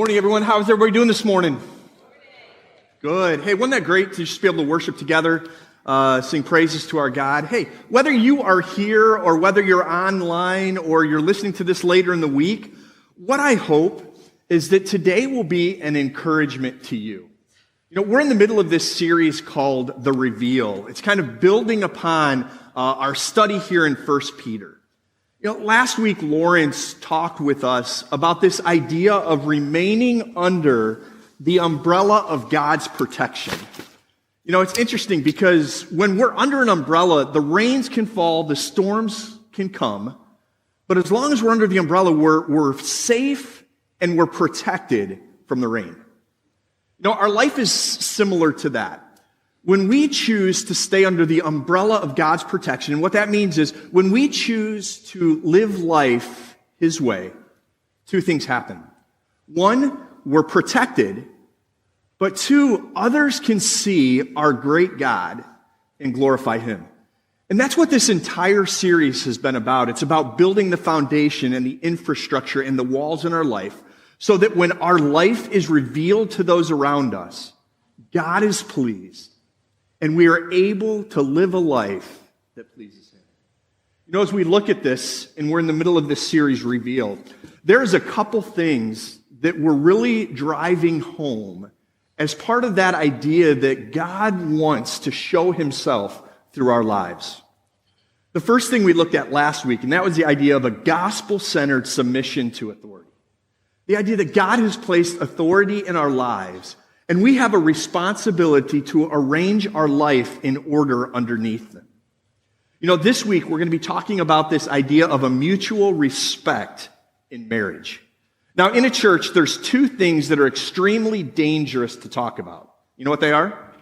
Morning, everyone. How's everybody doing this morning? Good. Hey, wasn't that great to just be able to worship together, sing praises to our God? Hey, whether you are here or whether you're online or you're listening to this later in the week, what I hope is that today will be an encouragement to you. You know, we're in the middle of this series called The Reveal. It's kind of building upon our study here in 1 Peter. You know, last week, Lawrence talked with us about this idea of remaining under the umbrella of God's protection. You know, it's interesting because when we're under an umbrella, the rains can fall, the storms can come, but as long as we're under the umbrella, we're safe and we're protected from the rain. You know, our life is similar to that. When we choose to stay under the umbrella of God's protection, and what that means is when we choose to live life His way, two things happen. One, we're protected, but two, others can see our great God and glorify Him. And that's what this entire series has been about. It's about building the foundation and the infrastructure and the walls in our life so that when our life is revealed to those around us, God is pleased. And we are able to live a life that pleases Him. You know, as we look at this, and we're in the middle of this series, Reveal, there's a couple things that we're really driving home as part of that idea that God wants to show Himself through our lives. The first thing we looked at last week, and that was the idea of a gospel-centered submission to authority. The idea that God has placed authority in our lives, and we have a responsibility to arrange our life in order underneath them. You know, this week we're going to be talking about this idea of a mutual respect in marriage. Now, in a church, there's two things that are extremely dangerous to talk about. You know what they are?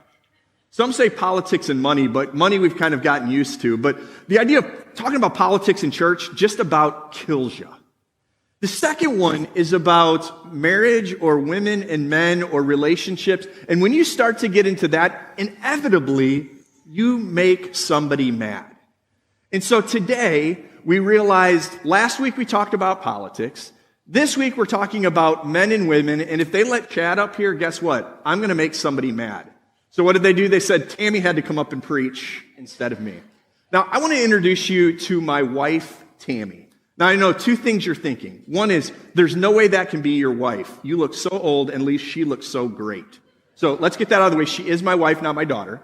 Some say politics and money, but money we've kind of gotten used to. But the idea of talking about politics in church just about kills you. The second one is about marriage or women and men or relationships. And when you start to get into that, inevitably, you make somebody mad. And so today, we realized last week we talked about politics. This week we're talking about men and women. And if they let Chad up here, guess what? I'm going to make somebody mad. So what did they do? They said Tammie had to come up and preach instead of me. Now, I want to introduce you to my wife, Tammie. Now, I know two things you're thinking. One is, there's no way that can be your wife. You look so old, and at least she looks so great. So let's get that out of the way. She is my wife, not my daughter.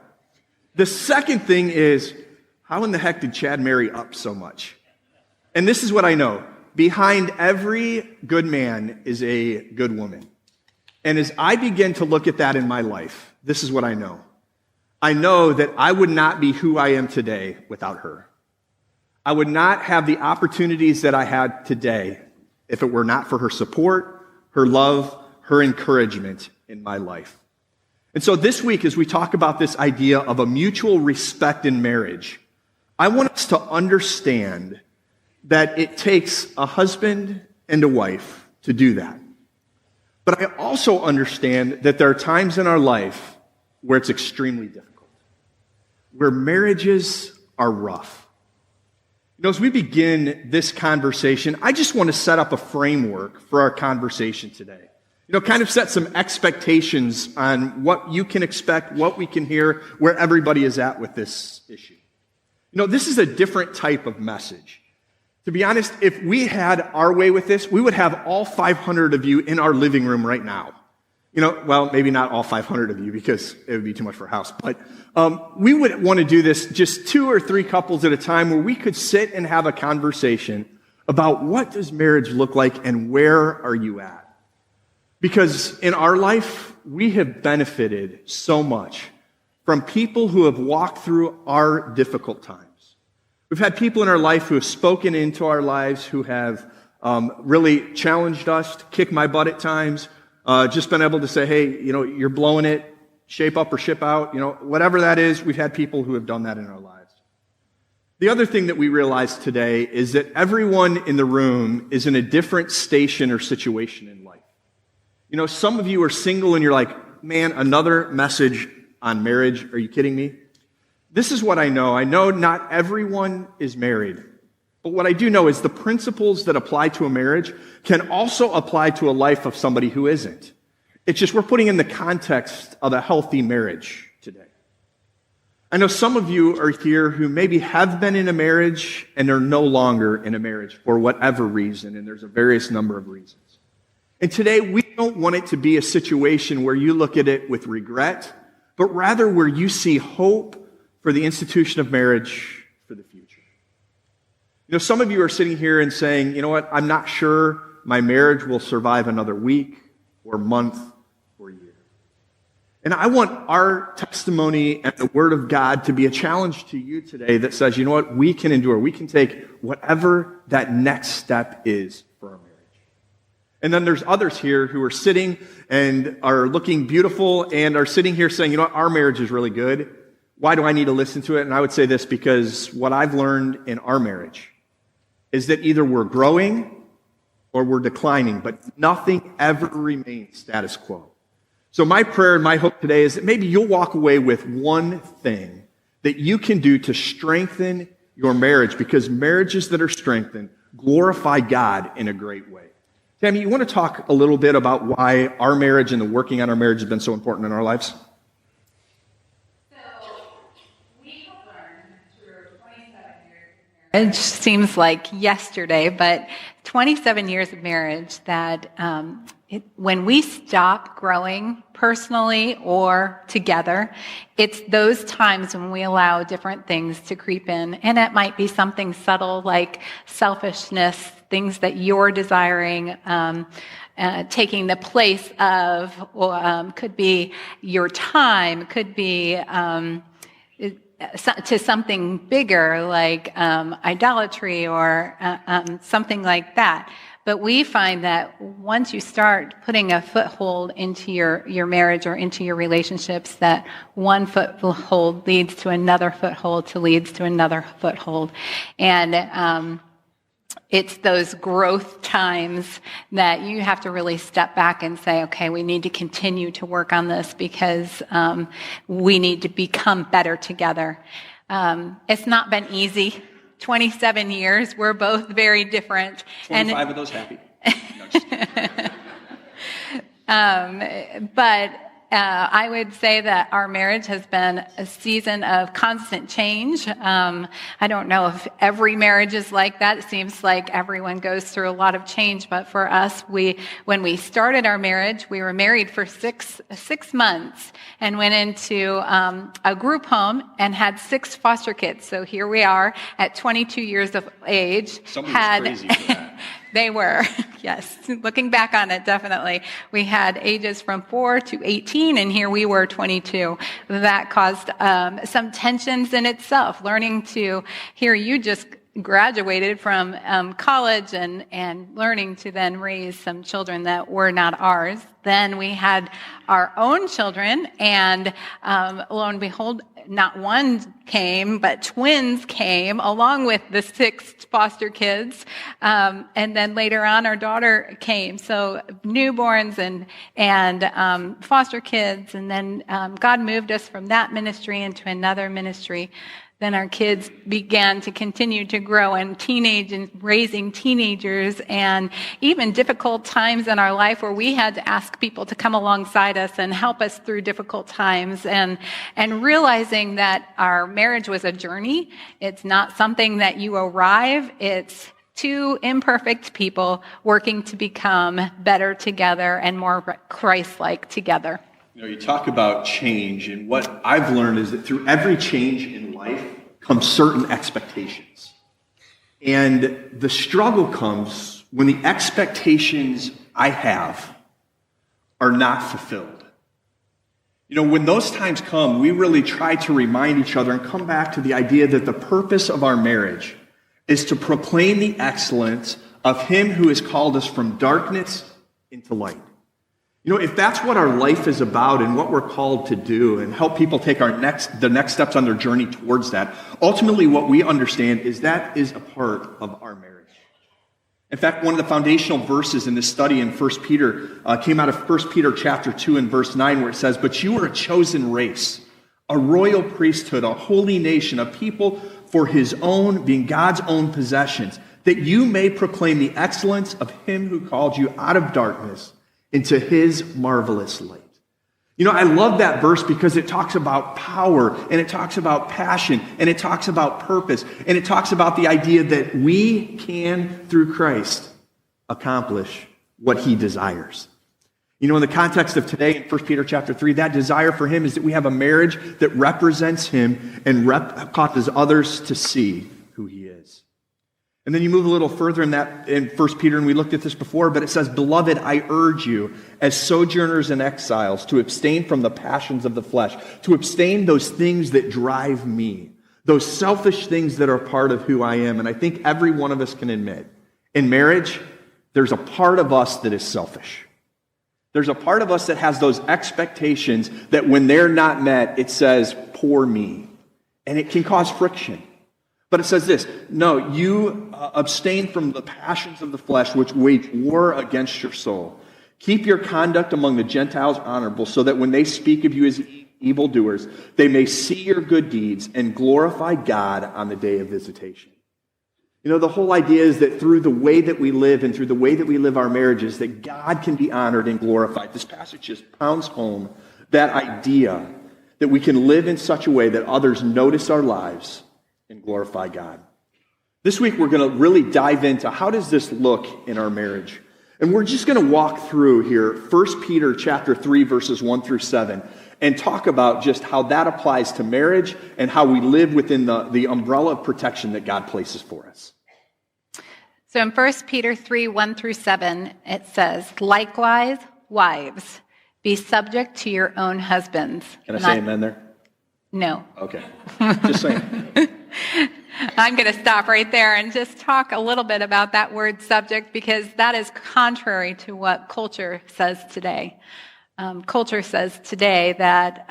The second thing is, how in the heck did Chad marry up so much? And this is what I know. Behind every good man is a good woman. And as I begin to look at that in my life, this is what I know. I know that I would not be who I am today without her. I would not have the opportunities that I had today if it were not for her support, her love, her encouragement in my life. And so this week, as we talk about this idea of a mutual respect in marriage, I want us to understand that it takes a husband and a wife to do that. But I also understand that there are times in our life where it's extremely difficult, where marriages are rough. You know, as we begin this conversation, I just want to set up a framework for our conversation today. You know, kind of set some expectations on what you can expect, what we can hear, where everybody is at with this issue. You know, this is a different type of message. To be honest, if we had our way with this, we would have all 500 of you in our living room right now. You know, well, maybe not all 500 of you because it would be too much for a house, but we would want to do this just 2 or 3 couples at a time where we could sit and have a conversation about what does marriage look like and where are you at? Because in our life, we have benefited so much from people who have walked through our difficult times. We've had people in our life who have spoken into our lives, who have really challenged us to kick my butt at times, just been able to say, hey, you know, you're blowing it, shape up or ship out, you know, whatever that is, we've had people who have done that in our lives. The other thing that we realize today is that everyone in the room is in a different station or situation in life. You know, some of you are single and you're like, man, another message on marriage. Are you kidding me? This is what I know. I know not everyone is married, But what I do know is the principles that apply to a marriage can also apply to a life of somebody who isn't. It's just we're putting in the context of a healthy marriage today. I know some of you are here who maybe have been in a marriage and are no longer in a marriage for whatever reason, and there's a various number of reasons. And today, we don't want it to be a situation where you look at it with regret, but rather where you see hope for the institution of marriage for the future. You know, some of you are sitting here and saying, you know what, I'm not sure my marriage will survive another week or month or year. And I want our testimony and the Word of God to be a challenge to you today that says, you know what, we can endure. We can take whatever that next step is for our marriage. And then there's others here who are sitting and are looking beautiful and are sitting here saying, you know what, our marriage is really good. Why do I need to listen to it? And I would say this because what I've learned in our marriage is that either we're growing or we're declining, but nothing ever remains status quo. So my prayer and my hope today is that maybe you'll walk away with one thing that you can do to strengthen your marriage, because marriages that are strengthened glorify God in a great way. Tammie, you want to talk a little bit about why our marriage and the working on our marriage has been so important in our lives? It seems like yesterday, but 27 years of marriage that when we stop growing personally or together, it's those times when we allow different things to creep in. And it might be something subtle like selfishness, things that you're desiring, taking the place of, could be your time, could be to something bigger like idolatry or something like that. But we find that once you start putting a foothold into your marriage or into your relationships, that one foothold leads to another foothold leads to another foothold. And it's those growth times that you have to really step back and say, okay, we need to continue to work on this because we need to become better together. It's not been easy. 27 years, we're both very different. 25 of those happy. But I would say that our marriage has been a season of constant change. I don't know if every marriage is like that. It seems like everyone goes through a lot of change. But for us, when we started our marriage, we were married for six months and went into a group home and had 6 foster kids. So here we are at 22 years of age. Somebody's crazy for that. They were, yes. Looking back on it, definitely. We had ages from 4 to 18, and here we were 22. That caused some tensions in itself, learning to hear you just graduated from college and learning to then raise some children that were not ours. Then we had our own children, and lo and behold, not one came, but twins came along with the 6 foster kids. And then later on, our daughter came. So newborns and foster kids. And then God moved us from that ministry into another ministry. Then our kids began to continue to grow and raising teenagers, and even difficult times in our life where we had to ask people to come alongside us and help us through difficult times, and realizing that our marriage was a journey. It's not something that you arrive. It's 2 imperfect people working to become better together and more Christ-like together. You know, you talk about change, and what I've learned is that through every change in life comes certain expectations. And the struggle comes when the expectations I have are not fulfilled. You know, when those times come, we really try to remind each other and come back to the idea that the purpose of our marriage is to proclaim the excellence of Him who has called us from darkness into light. You know, if that's what our life is about and what we're called to do and help people take the next steps on their journey towards that, ultimately what we understand is that is a part of our marriage. In fact, one of the foundational verses in this study in 1 Peter came out of 1 Peter chapter 2 and verse 9, where it says, "But you are a chosen race, a royal priesthood, a holy nation, a people for his own, being God's own possessions, that you may proclaim the excellence of him who called you out of darkness into his marvelous light. You know, I love that verse because it talks about power, and it talks about passion, and it talks about purpose, and it talks about the idea that we can, through Christ, accomplish what he desires. You know, in the context of today, in 1 Peter chapter 3, that desire for him is that we have a marriage that represents him and causes others to see who he is. And then you move a little further in 1 Peter, and we looked at this before, but it says, "Beloved, I urge you, as sojourners and exiles, to abstain from the passions of the flesh," to abstain those things that drive me, those selfish things that are part of who I am. And I think every one of us can admit, in marriage, there's a part of us that is selfish. There's a part of us that has those expectations that when they're not met, it says, "Poor me." And it can cause friction. But it says this, no, you abstain from the passions of the flesh which wage war against your soul. Keep your conduct among the Gentiles honorable, so that when they speak of you as evildoers, they may see your good deeds and glorify God on the day of visitation. You know, the whole idea is that through the way that we live and through the way that we live our marriages, that God can be honored and glorified. This passage just pounds home that idea that we can live in such a way that others notice our lives and glorify God. This week we're going to really dive into how does this look in our marriage. And we're just going to walk through here 1 Peter chapter 3 verses 1 through 7 and talk about just how that applies to marriage and how we live within the umbrella of protection that God places for us. So in 1 Peter 3, 1 through 7, it says, "Likewise, wives, be subject to your own husbands." Can I say amen there? No. Okay. Just saying. I'm going to stop right there and just talk a little bit about that word subject, because that is contrary to what culture says today. Culture says today that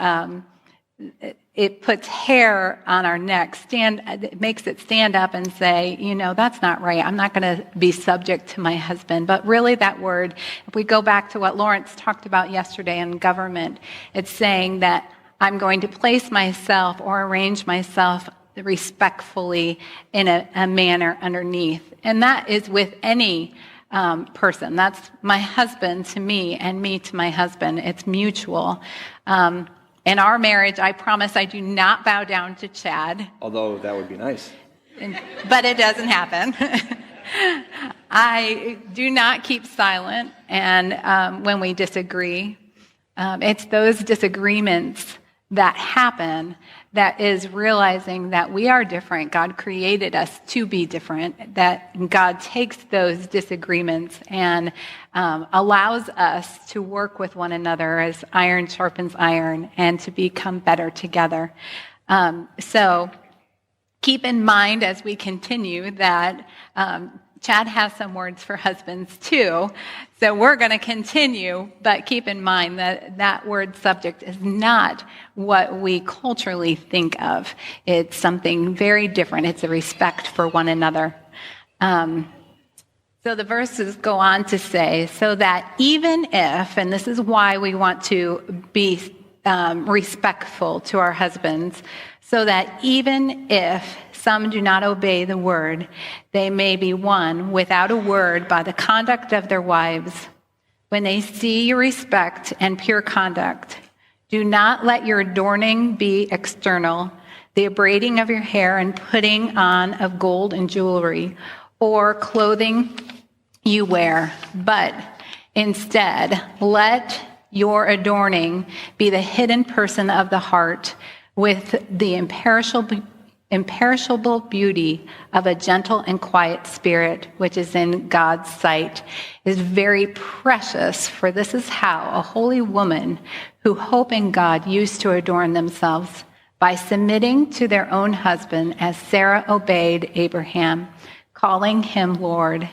it puts hair on our neck, it makes it stand up and say, you know, that's not right. I'm not going to be subject to my husband. But really that word, if we go back to what Lawrence talked about yesterday in government, it's saying that I'm going to place myself or arrange myself respectfully in a manner underneath. And that is with any person. That's my husband to me and me to my husband. It's mutual. In our marriage, I promise I do not bow down to Chad. Although that would be nice. But it doesn't happen. I do not keep silent and when we disagree. It's those disagreements that happen that is realizing that we are different. God created us to be different, that God takes those disagreements and allows us to work with one another as iron sharpens iron and to become better together. So keep in mind as we continue that Chad has some words for husbands too. So we're going to continue, but keep in mind that that word subject is not what we culturally think of. It's something very different. It's a respect for one another. So the verses go on to say, so that even if, and this is why we want to be respectful to our husbands, so that even if some do not obey the word, they may be won without a word by the conduct of their wives. When they see your respect and pure conduct, do not let your adorning be external, the braiding of your hair and putting on of gold and jewelry, or clothing you wear, but instead let your adorning be the hidden person of the heart, with the imperishable beauty of a gentle and quiet spirit, which is in God's sight, is very precious. For this is how a holy woman who hope in God used to adorn themselves, by submitting to their own husband, as Sarah obeyed Abraham, calling him Lord.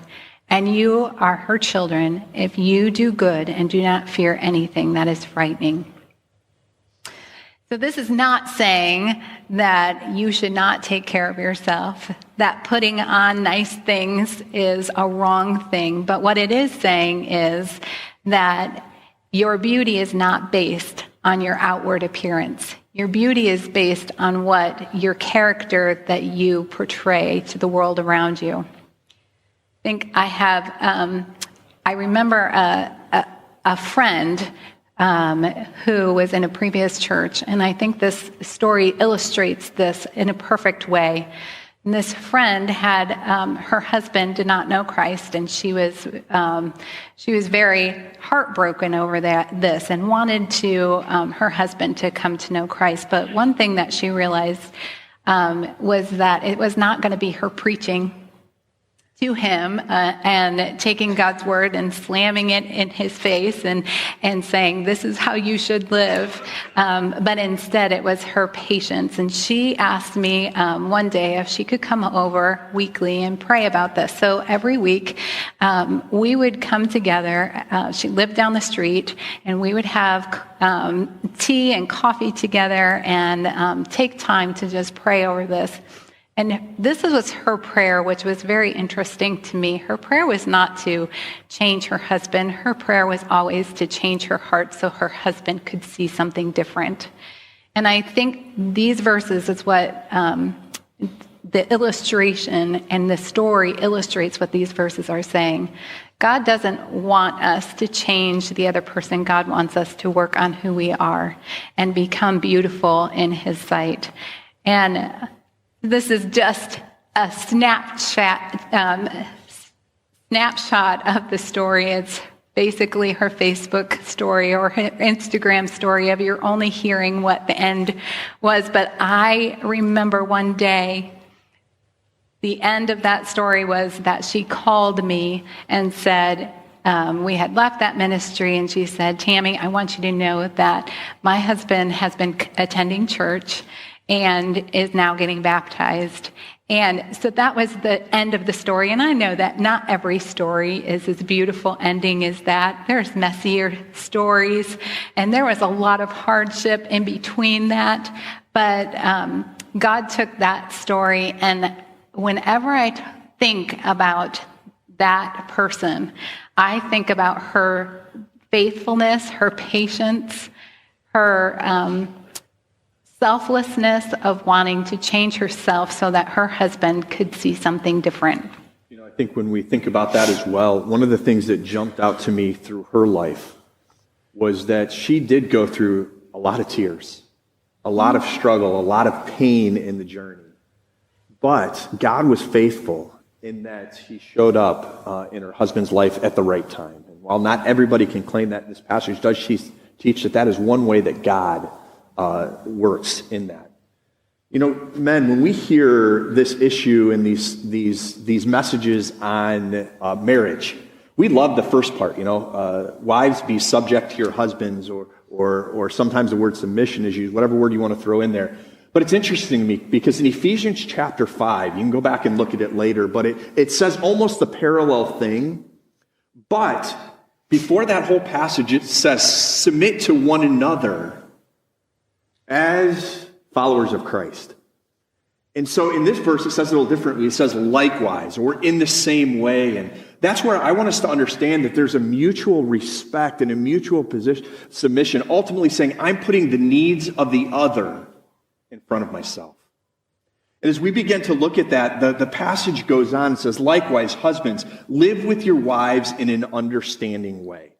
And you are her children if you do good and do not fear anything that is frightening. So this is not saying that you should not take care of yourself, that putting on nice things is a wrong thing. But what it is saying is that your beauty is not based on your outward appearance. Your beauty is based on what your character that you portray to the world around you. I think I remember a friend who was in a previous church, and I think this story illustrates this in a perfect way. And this friend had her husband did not know Christ, and she was very heartbroken over this and wanted her husband to come to know Christ. But one thing that she realized was that it was not going to be her preaching to him and taking God's word and slamming it in his face and saying, this is how you should live. But instead, it was her patience. And she asked me one day if she could come over weekly and pray about this. So every week, we would come together. She lived down the street, and we would have tea and coffee together and take time to just pray over this. And this was her prayer, which was very interesting to me. Her prayer was not to change her husband. Her prayer was always to change her heart so her husband could see something different. And I think these verses is what the illustration and the story illustrates what these verses are saying. God doesn't want us to change the other person. God wants us to work on who we are and become beautiful in his sight. And this is just a snapshot of the story. It's basically her Facebook story or her Instagram story of you're only hearing what the end was. But I remember one day, the end of that story was that she called me and said, we had left that ministry, and she said, Tammie, I want you to know that my husband has been attending church and is now getting baptized. And so that was the end of the story. And I know that not every story is as beautiful ending as that. There's messier stories, and there was a lot of hardship in between that. But God took that story, and whenever I think about that person, I think about her faithfulness, her patience, her selflessness of wanting to change herself so that her husband could see something different. You know, I think when we think about that as well, one of the things that jumped out to me through her life was that she did go through a lot of tears, a lot of struggle, a lot of pain in the journey. But God was faithful in that he showed up in her husband's life at the right time. And while not everybody can claim that in this passage, does she teach that is one way that God works in that. You know, men, when we hear this issue and these messages on marriage, we love the first part. You know, wives, be subject to your husbands, or sometimes the word submission is used, whatever word you want to throw in there. But it's interesting to me because in Ephesians chapter 5, you can go back and look at it later, but it says almost the parallel thing. But before that whole passage, it says, submit to one another as followers of Christ. And so in this verse, it says it a little differently. It says likewise, or in the same way. And that's where I want us to understand that there's a mutual respect and a mutual submission, ultimately saying, I'm putting the needs of the other in front of myself. And as we begin to look at that, the passage goes on and says, likewise, husbands, live with your wives in an understanding way.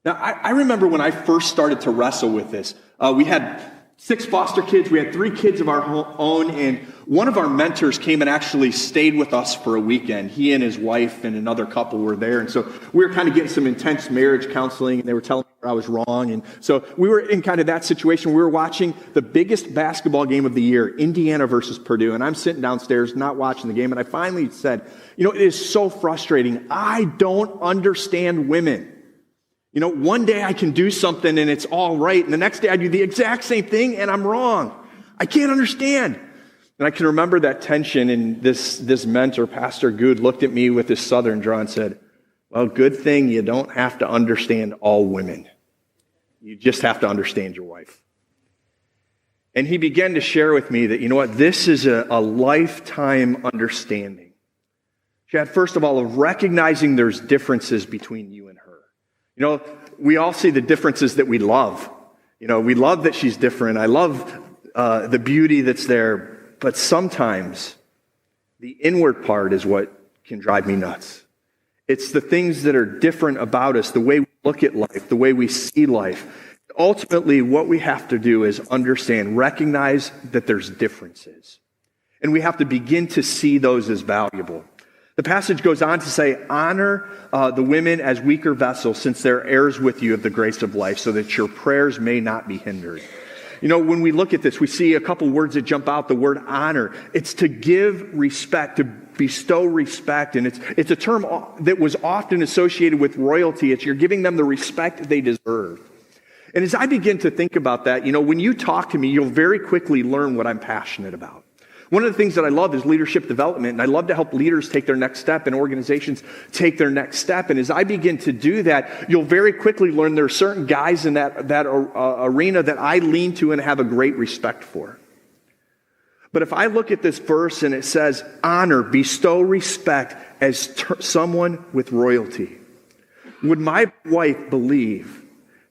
Now, I remember when I first started to wrestle with this, we had 6 foster kids. We had 3 kids of our own, and one of our mentors came and actually stayed with us for a weekend. He and his wife and another couple were there, and so we were kind of getting some intense marriage counseling, and they were telling me I was wrong, and so we were in kind of that situation. We were watching the biggest basketball game of the year, Indiana versus Purdue, and I'm sitting downstairs not watching the game, and I finally said, you know, it is so frustrating. I don't understand women. You know, one day I can do something and it's all right, and the next day I do the exact same thing and I'm wrong. I can't understand. And I can remember that tension, and this mentor, Pastor Good, looked at me with his southern drawl and said, well, good thing you don't have to understand all women. You just have to understand your wife. And he began to share with me that, you know what, this is a lifetime understanding. Chad, first of all, of recognizing there's differences between you and her. You know, we all see the differences that we love. We love that she's different. I love the beauty that's there, but sometimes the inward part is what can drive me nuts. It's the things that are different about us, the way we look at life, the way we see life. Ultimately, what we have to do is understand, recognize that there's differences. And we have to begin to see those as valuable. The passage goes on to say, honor the women as weaker vessels, since they're heirs with you of the grace of life, so that your prayers may not be hindered. When we look at this, we see a couple words that jump out. The word honor. It's to give respect, to bestow respect. And it's a term that was often associated with royalty. It's you're giving them the respect they deserve. And as I begin to think about that, when you talk to me, you'll very quickly learn what I'm passionate about. One of the things that I love is leadership development, and I love to help leaders take their next step and organizations take their next step. And as I begin to do that, you'll very quickly learn there are certain guys in that arena that I lean to and have a great respect for. But if I look at this verse and it says, honor, bestow respect as someone with royalty, would my wife believe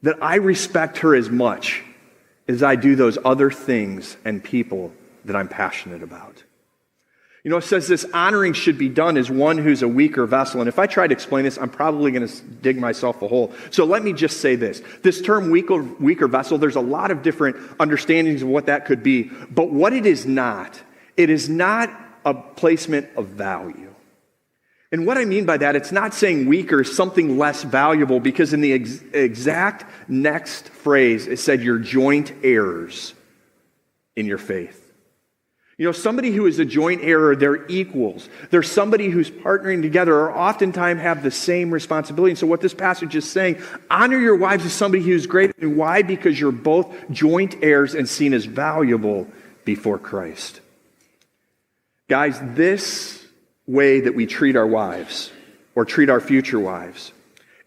that I respect her as much as I do those other things and people that I'm passionate about? It says this honoring should be done as one who's a weaker vessel. And if I try to explain this, I'm probably going to dig myself a hole. So let me just say this. This term weaker vessel, there's a lot of different understandings of what that could be. But what it is not a placement of value. And what I mean by that, it's not saying weaker is something less valuable, because in the exact next phrase, it said you're joint heirs in your faith. Somebody who is a joint heir, they're equals. They're somebody who's partnering together or oftentimes have the same responsibility. And so what this passage is saying, honor your wives as somebody who's great. And why? Because you're both joint heirs and seen as valuable before Christ. Guys, this way that we treat our wives or treat our future wives,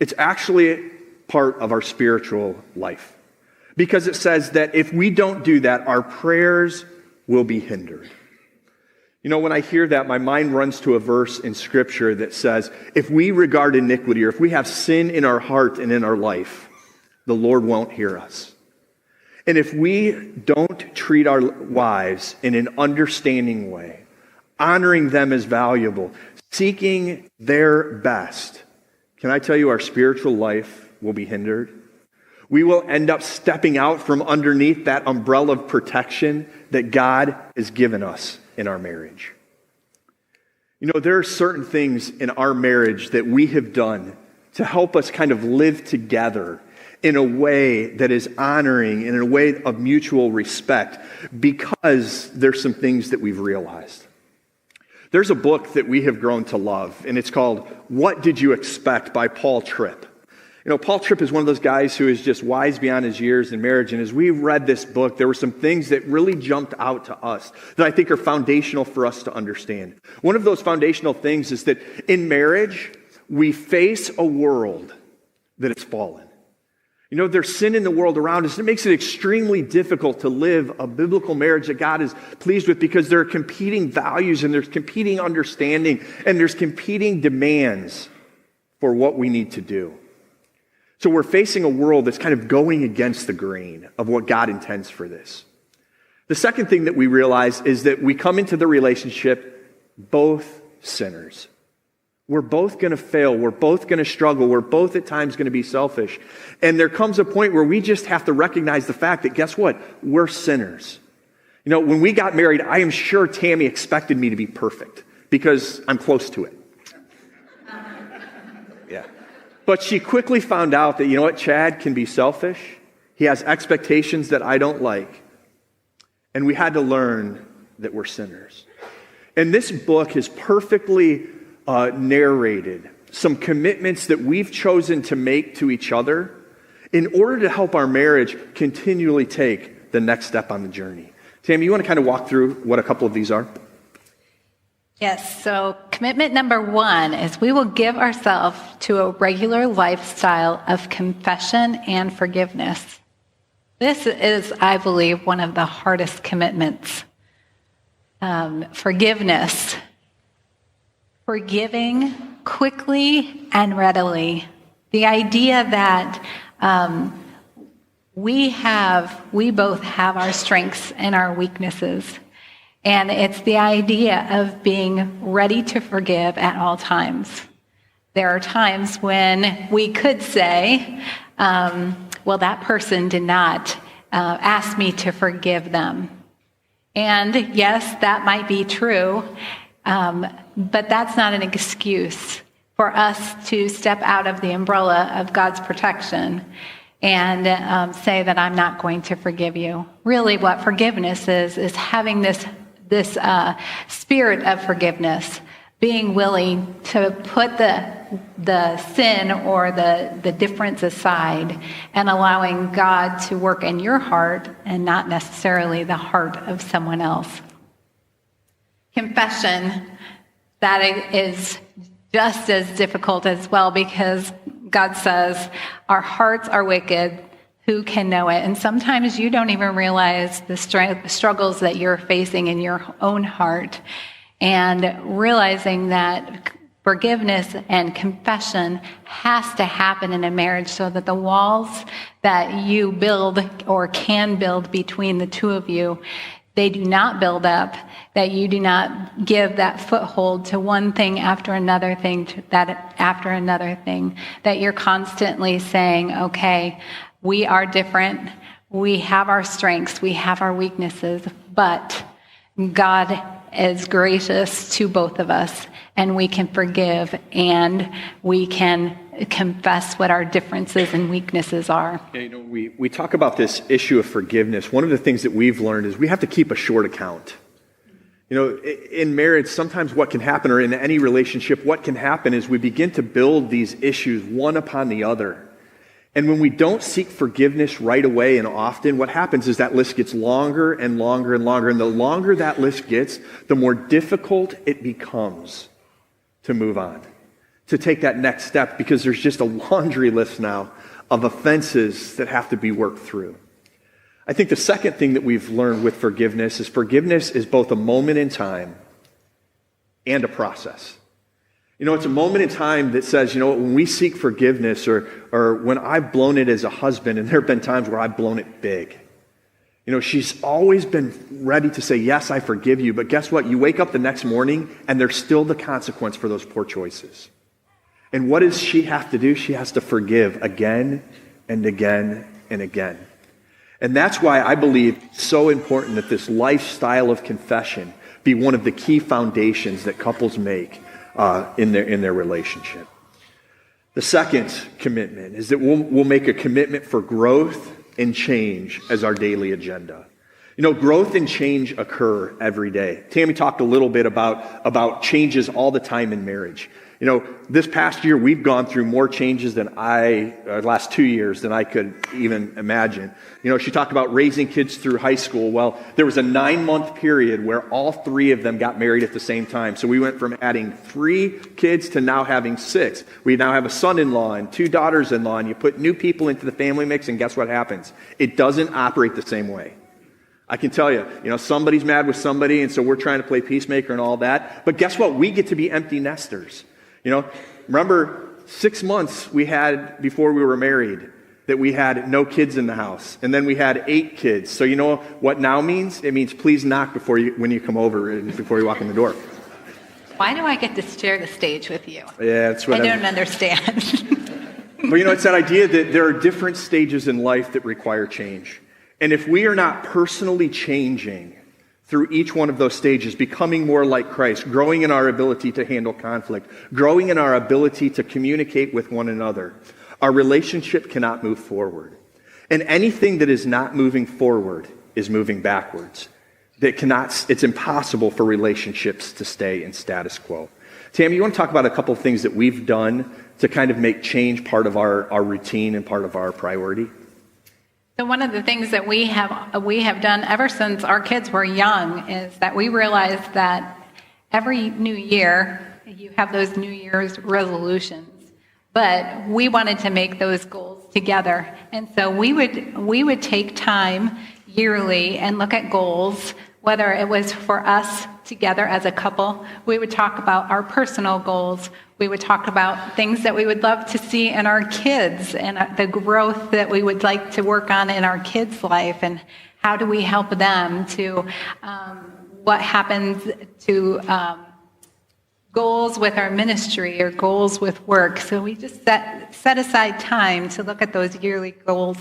it's actually part of our spiritual life. Because it says that if we don't do that, our prayers will be hindered. When I hear that, my mind runs to a verse in Scripture that says, if we regard iniquity, or if we have sin in our heart and in our life, the Lord won't hear us. And if we don't treat our wives in an understanding way, honoring them as valuable, seeking their best, can I tell you our spiritual life will be hindered? We will end up stepping out from underneath that umbrella of protection that God has given us in our marriage. There are certain things in our marriage that we have done to help us kind of live together in a way that is honoring, in a way of mutual respect, because there's some things that we've realized. There's a book that we have grown to love, and it's called What Did You Expect by Paul Tripp. Paul Tripp is one of those guys who is just wise beyond his years in marriage. And as we read this book, there were some things that really jumped out to us that I think are foundational for us to understand. One of those foundational things is that in marriage, we face a world that is fallen. There's sin in the world around us. It makes it extremely difficult to live a biblical marriage that God is pleased with, because there are competing values and there's competing understanding and there's competing demands for what we need to do. So we're facing a world that's kind of going against the grain of what God intends for this. The second thing that we realize is that we come into the relationship both sinners. We're both going to fail. We're both going to struggle. We're both at times going to be selfish. And there comes a point where we just have to recognize the fact that, guess what? We're sinners. When we got married, I am sure Tammie expected me to be perfect because I'm close to it. Yeah. But she quickly found out that, Chad can be selfish. He has expectations that I don't like. And we had to learn that we're sinners. And this book has perfectly narrated some commitments that we've chosen to make to each other in order to help our marriage continually take the next step on the journey. Tammie, you want to kind of walk through what a couple of these are? Yes, so commitment number 1 is we will give ourselves to a regular lifestyle of confession and forgiveness. This is, I believe, one of the hardest commitments. Forgiveness. Forgiving quickly and readily. The idea that we both have our strengths and our weaknesses. And it's the idea of being ready to forgive at all times. There are times when we could say, well, that person did not ask me to forgive them. And yes, that might be true, but that's not an excuse for us to step out of the umbrella of God's protection and say that I'm not going to forgive you. Really, what forgiveness is having this spirit of forgiveness, being willing to put the sin or the difference aside and allowing God to work in your heart and not necessarily the heart of someone else. Confession, that is just as difficult as well, because God says our hearts are wicked. Who can know it? And sometimes you don't even realize the struggles that you're facing in your own heart. And realizing that forgiveness and confession has to happen in a marriage so that the walls that you build or can build between the two of you, they do not build up, that you do not give that foothold to one thing after another thing, after another thing, that you're constantly saying, okay, we are different, we have our strengths, we have our weaknesses, but God is gracious to both of us, and we can forgive, and we can confess what our differences and weaknesses are. Yeah, we talk about this issue of forgiveness. One of the things that we've learned is we have to keep a short account. In marriage, sometimes what can happen, or in any relationship, what can happen is we begin to build these issues one upon the other. And when we don't seek forgiveness right away and often, what happens is that list gets longer and longer and longer. And the longer that list gets, the more difficult it becomes to move on, to take that next step, because there's just a laundry list now of offenses that have to be worked through. I think the second thing that we've learned with forgiveness is both a moment in time and a process. It's a moment in time that says, when we seek forgiveness, or when I've blown it as a husband, and there have been times where I've blown it big. She's always been ready to say, yes, I forgive you. But guess what? You wake up the next morning, and there's still the consequence for those poor choices. And what does she have to do? She has to forgive again and again and again. And that's why I believe it's so important that this lifestyle of confession be one of the key foundations that couples make in their relationship. The second commitment is that we'll make a commitment for growth and change as our daily agenda. Growth and change occur every day. Tammie talked a little bit about changes all the time in marriage. This past year, we've gone through more changes last 2 years than I could even imagine. She talked about raising kids through high school. Well, there was a 9-month period where all 3 of them got married at the same time. So we went from adding 3 kids to now having 6. We now have a son-in-law and 2 daughters-in-law, and you put new people into the family mix, and guess what happens? It doesn't operate the same way. I can tell you, somebody's mad with somebody, and so we're trying to play peacemaker and all that. But guess what? We get to be empty nesters. Remember 6 months we had before we were married that we had no kids in the house, and then we had 8 kids. So you know what now means? It means please knock when you come over and before you walk in the door. Why do I get to share the stage with you? Yeah, that's what I don't understand. But it's that idea that there are different stages in life that require change. And if we are not personally changing through each one of those stages, becoming more like Christ, growing in our ability to handle conflict, growing in our ability to communicate with one another, our relationship cannot move forward. And anything that is not moving forward is moving backwards. It's impossible for relationships to stay in status quo. Tammie, you want to talk about a couple of things that we've done to kind of make change part of our routine and part of our priority? So one of the things that we have done ever since our kids were young is that we realized that every new year you have those New Year's resolutions, but we wanted to make those goals together. And so we would take time yearly and look at goals, whether it was for us together as a couple. We would talk about our personal goals. We would talk about things that we would love to see in our kids and the growth that we would like to work on in our kids' life, and how do we help them to what happens to goals with our ministry or goals with work. So we just set aside time to look at those yearly goals.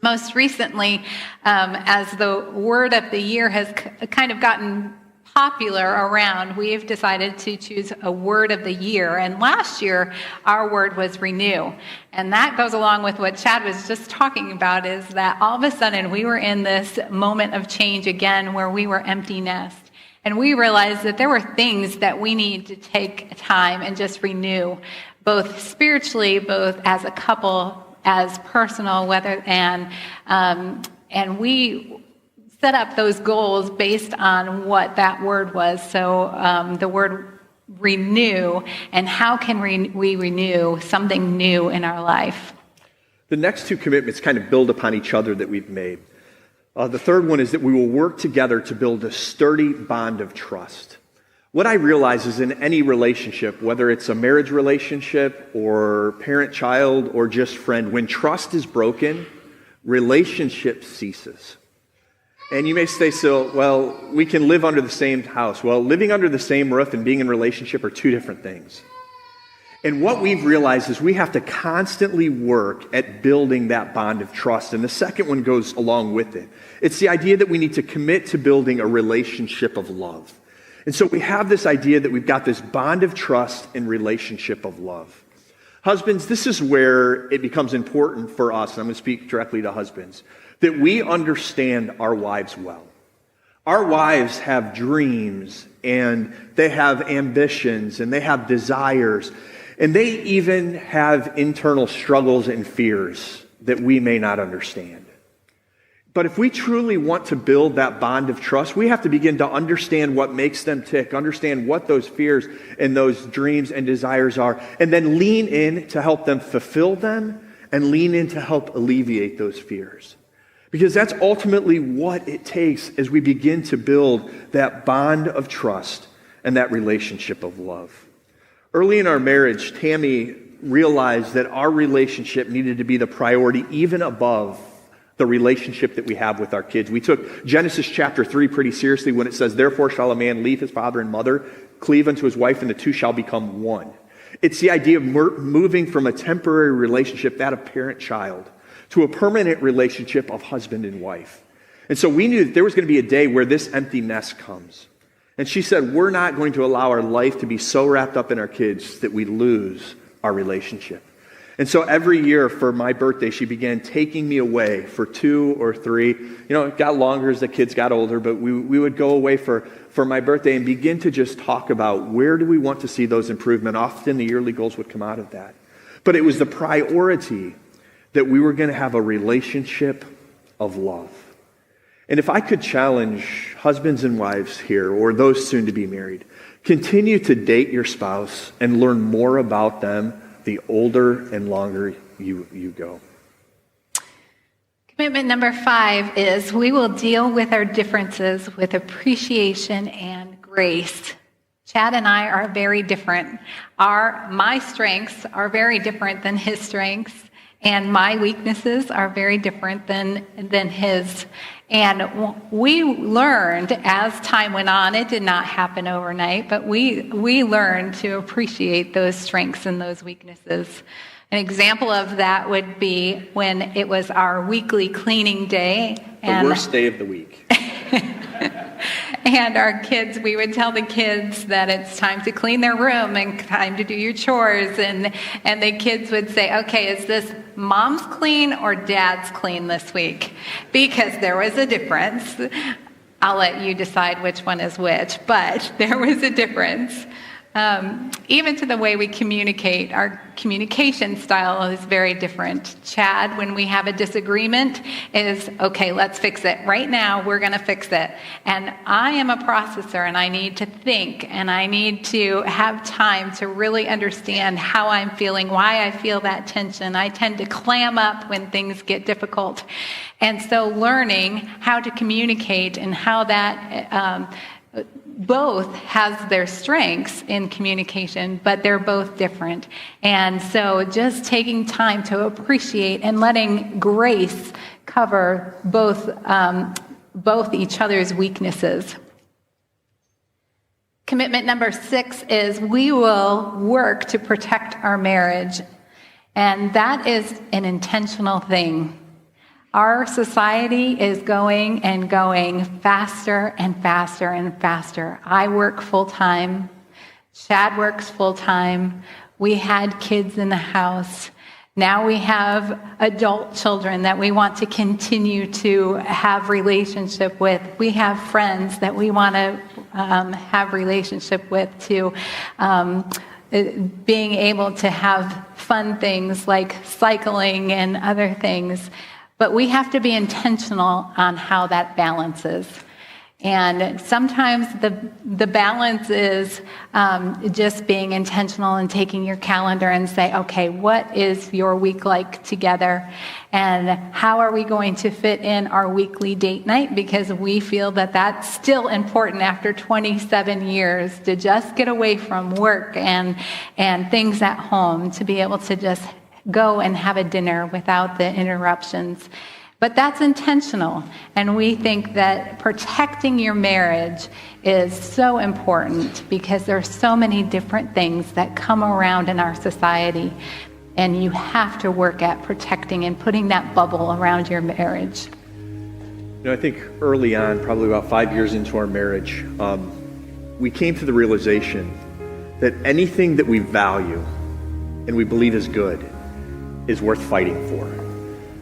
Most recently, as the word of the year has kind of gotten popular around, we've decided to choose a word of the year. And last year, our word was renew. And that goes along with what Chad was just talking about, is that all of a sudden we were in this moment of change again where we were empty nest. And we realized that there were things that we need to take time and just renew, both spiritually, both as a couple, as personal, and we set up those goals based on what that word was. So the word renew, and how can we renew something new in our life? The next two commitments kind of build upon each other that we've made. The third one is that we will work together to build a sturdy bond of trust. What I realize is in any relationship, whether it's a marriage relationship or parent-child or just friend, when trust is broken, relationship ceases. And you may say, so, well, we can live under the same house. Well, living under the same roof and being in a relationship are two different things. And what we've realized is we have to constantly work at building that bond of trust. And the second one goes along with it. It's the idea that we need to commit to building a relationship of love. And so we have this idea that we've got this bond of trust and relationship of love. Husbands, this is where it becomes important for us, and I'm going to speak directly to husbands, that we understand our wives well. Our wives have dreams, and they have ambitions, and they have desires, and they even have internal struggles and fears that we may not understand. But if we truly want to build that bond of trust, we have to begin to understand what makes them tick, understand what those fears and those dreams and desires are, and then lean in to help them fulfill them and lean in to help alleviate those fears. Because that's ultimately what it takes as we begin to build that bond of trust and that relationship of love. Early in our marriage, Tammie realized that our relationship needed to be the priority even above the relationship that we have with our kids. We took Genesis chapter 3 pretty seriously when it says, therefore shall a man leave his father and mother, cleave unto his wife, and the two shall become one. It's the idea of moving from a temporary relationship, that of parent-child, to a permanent relationship of husband and wife. And so we knew that there was going to be a day where this empty nest comes. And she said, we're not going to allow our life to be so wrapped up in our kids that we lose our relationship. And so every year for my birthday, she began taking me away for 2 or 3. It got longer as the kids got older, but we would go away for my birthday and begin to just talk about where do we want to see those improvements. Often the yearly goals would come out of that. But it was the priority that we were going to have a relationship of love. And if I could challenge husbands and wives here, or those soon to be married, continue to date your spouse and learn more about them the older and longer you go. Commitment number 5 is we will deal with our differences with appreciation and grace. Chad and I are very different. My strengths are very different than his strengths, and my weaknesses are very different than his. And we learned as time went on, it did not happen overnight, but we learned to appreciate those strengths and those weaknesses. An example of that would be when it was our weekly cleaning day. The worst day of the week. And our kids, we would tell the kids that it's time to clean their room and time to do your chores. And the kids would say, okay, is this mom's clean or dad's clean this week? Because there was a difference. I'll let you decide which one is which, but there was a difference. Even to the way we communicate, our communication style is very different. Chad, when we have a disagreement, is, okay, let's fix it. Right now, we're going to fix it. And I am a processor, and I need to think, and I need to have time to really understand how I'm feeling, why I feel that tension. I tend to clam up when things get difficult. And so learning how to communicate and how that both has their strengths in communication, but they're both different. And so just taking time to appreciate and letting grace cover both each other's weaknesses. Commitment number 6 is we will work to protect our marriage. And that is an intentional thing. Our society is going and going faster and faster and faster. I work full-time. Chad works full-time. We had kids in the house. Now we have adult children that we want to continue to have relationship with. We have friends that we want to have relationship with too. Being able to have fun things like cycling and other things. But we have to be intentional on how that balances. And sometimes the balance is just being intentional and taking your calendar and say, okay, what is your week like together? And how are we going to fit in our weekly date night? Because we feel that that's still important after 27 years to just get away from work and things at home, to be able to just go and have a dinner without the interruptions. But that's intentional, and we think that protecting your marriage is so important because there are so many different things that come around in our society, and you have to work at protecting and putting that bubble around your marriage. You know, I think early on, probably about 5 years into our marriage, we came to the realization that anything that we value and we believe is good is worth fighting for.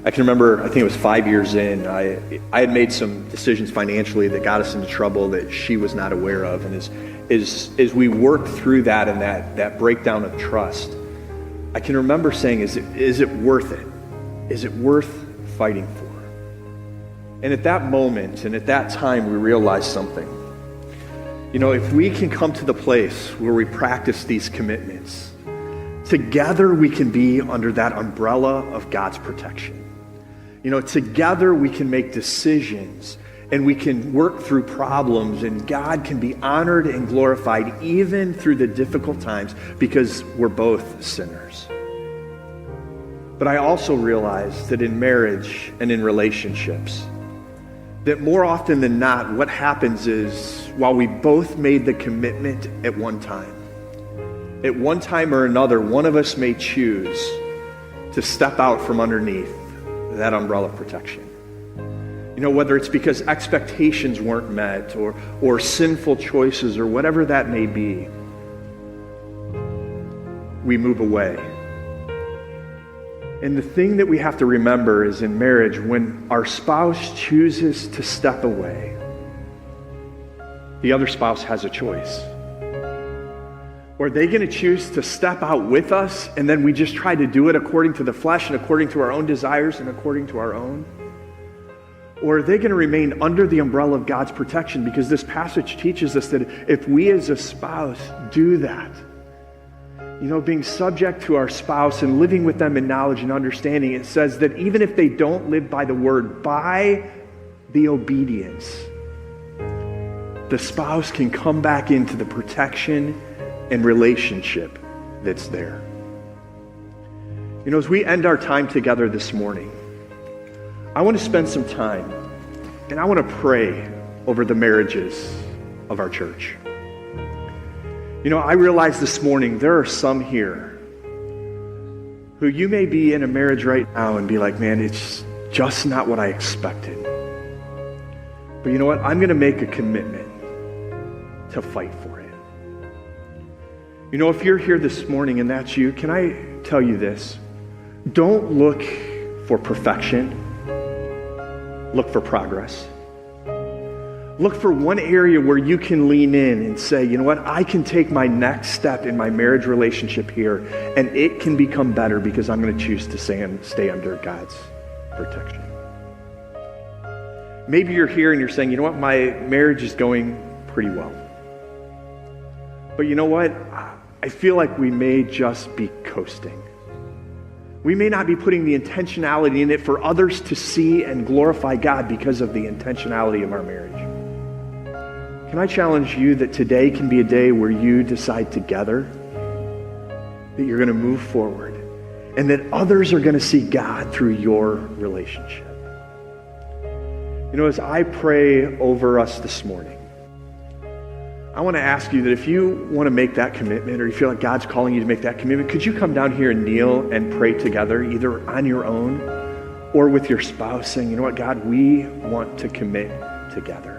I can remember, I think it was 5 years in, I had made some decisions financially that got us into trouble that she was not aware of. And as we worked through that and that breakdown of trust, I can remember saying, is it worth it? Is it worth fighting for? And at that moment and at that time, we realized something. You know, if we can come to the place where we practice these commitments, together we can be under that umbrella of God's protection. You know, together we can make decisions and we can work through problems, and God can be honored and glorified even through the difficult times because we're both sinners. But I also realize that in marriage and in relationships, that more often than not, what happens is while we both made the commitment at one time or another, one of us may choose to step out from underneath that umbrella of protection. You know, whether it's because expectations weren't met or sinful choices or whatever that may be, we move away. And the thing that we have to remember is in marriage, when our spouse chooses to step away, the other spouse has a choice. Or are they going to choose to step out with us and then we just try to do it according to the flesh and according to our own desires and according to our own? Or are they going to remain under the umbrella of God's protection? Because this passage teaches us that if we as a spouse do that, you know, being subject to our spouse and living with them in knowledge and understanding, it says that even if they don't live by the word, by the obedience, the spouse can come back into the protection and relationship that's there. You know, as we end our time together this morning, I want to spend some time and I want to pray over the marriages of our church. You know, I realize this morning there are some here who you may be in a marriage right now and be like, man, it's just not what I expected. But you know what? I'm going to make a commitment to fight for it. You know, if you're here this morning and that's you, can I tell you this? Don't look for perfection. Look for progress. Look for one area where you can lean in and say, you know what, I can take my next step in my marriage relationship here and it can become better because I'm going to choose to stay under God's protection. Maybe you're here and you're saying, you know what, my marriage is going pretty well. But you know what? I feel like we may just be coasting. We may not be putting the intentionality in it for others to see and glorify God because of the intentionality of our marriage. Can I challenge you that today can be a day where you decide together that you're going to move forward and that others are going to see God through your relationship? You know, as I pray over us this morning, I want to ask you that if you want to make that commitment or you feel like God's calling you to make that commitment, could you come down here and kneel and pray together, either on your own or with your spouse, saying, you know what, God, we want to commit together.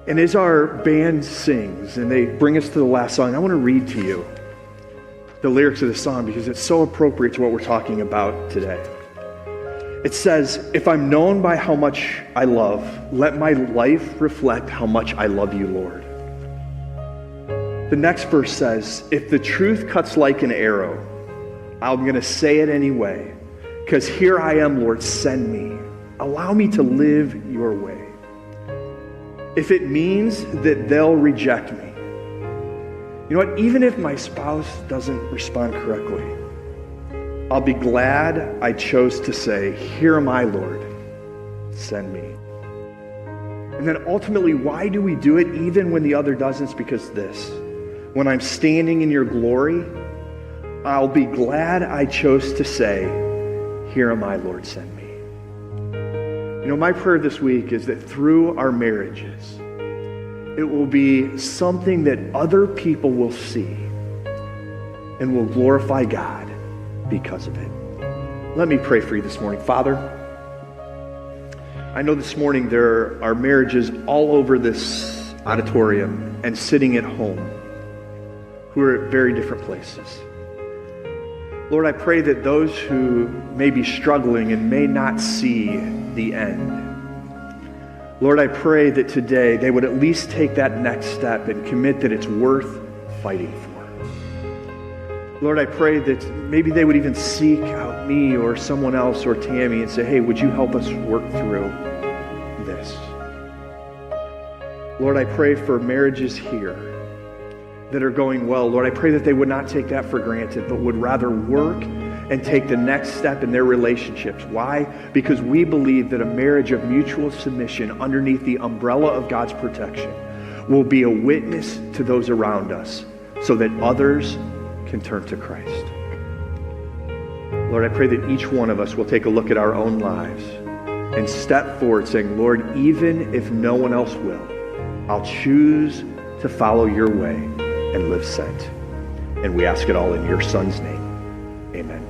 And as our band sings and they bring us to the last song, I want to read to you the lyrics of the song because it's so appropriate to what we're talking about today. It says, if I'm known by how much I love, let my life reflect how much I love you, Lord. The next verse says, if the truth cuts like an arrow, I'm going to say it anyway, because here I am, Lord, send me. Allow me to live your way. If it means that they'll reject me, you know what, even if my spouse doesn't respond correctly, I'll be glad I chose to say, here am I, Lord, send me. And then ultimately, why do we do it even when the other doesn't? It's because this. When I'm standing in your glory, I'll be glad I chose to say, here am I, Lord, send me. You know, my prayer this week is that through our marriages, it will be something that other people will see and will glorify God because of it. Let me pray for you this morning. Father, I know this morning there are marriages all over this auditorium and sitting at home who are at very different places. Lord, I pray that those who may be struggling and may not see the end, Lord, I pray that today they would at least take that next step and commit that it's worth fighting for. Lord, I pray that maybe they would even seek out me or someone else or Tammie and say, hey, would you help us work through this? Lord, I pray for marriages here that are going well. Lord, I pray that they would not take that for granted, but would rather work and take the next step in their relationships. Why? Because we believe that a marriage of mutual submission underneath the umbrella of God's protection will be a witness to those around us so that others can turn to Christ. Lord, I pray that each one of us will take a look at our own lives and step forward saying, Lord, even if no one else will, I'll choose to follow your way and live sent. And we ask it all in your Son's name. Amen.